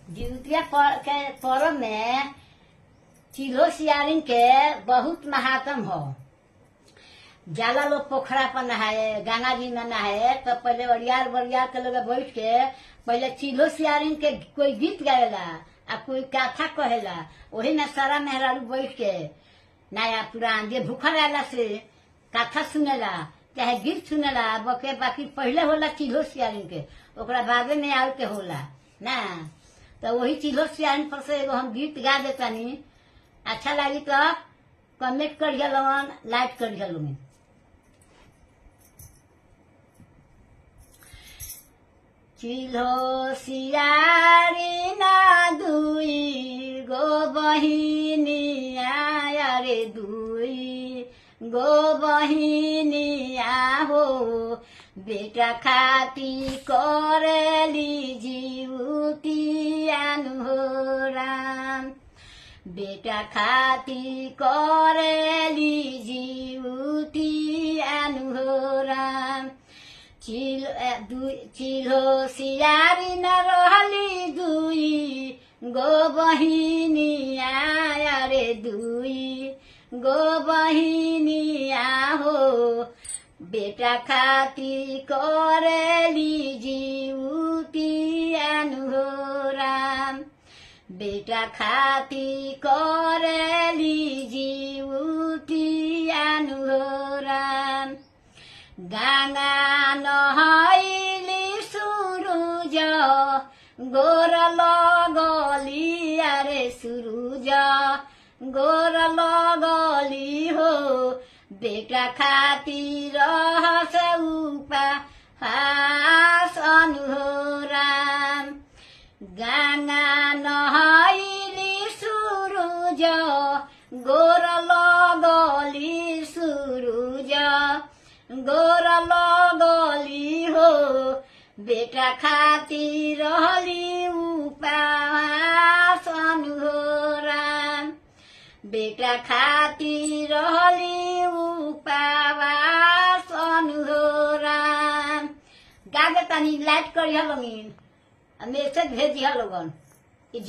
जिउतिया के पर्व में चिल्हो सियारिन के बहुत महात्म हो। जाला लोग पोखरा पर नहाए, गंगा जी में नहाए तो पहले ओरियार बरियार के लोग बैठ के पहले चिल्हो सियारिन के कोई गीत गावेला आ कोई कथा कहेला। वही में सारा मेहरारू बैठ के नया पुरान जे भूखल रहला से कथा सुनेला चाहे गीत सुनेला। बके बाकी पहले होला चिल्हो सियारिन के, ओकरा बादे में आउ के होला ना। तो वही चिल्हो सियारिन पर से एगो हम गीत गा देतानी। अच्छा लगी तो कमेंट करिए लोगन, लाइक करिए लोगन। चिल्हो सियारिन दुई गो बहिनिया रे, दुई गो बहिनिया हो। बेटा खाती करेली जिउतियान हो राम, बेटा खाती करेली जिउतियान हो राम। चिल्हो सियारिन रहली दुई गो बहिनिया रे, दुई गो बहिनिया हो। बेटा खाती करेली जिउतियान हो राम, बेटा खाती करेली जिउतियान हो राम। गंगा नहाइली सुरुज गोर लगली रे, सुरुज गोर लगली हो। बेटा खाती रहस उपवास हो राम। गंगा नहाइली सुरुज गोर लगली, सुरुज गोर लगली हो। बेटा खाती रहली उपवास हो राम, बेटा खाती रहली उपवास हो राम। गा देतानी, लाइक करिए लोगन, मैसेज भेजिए लोगन।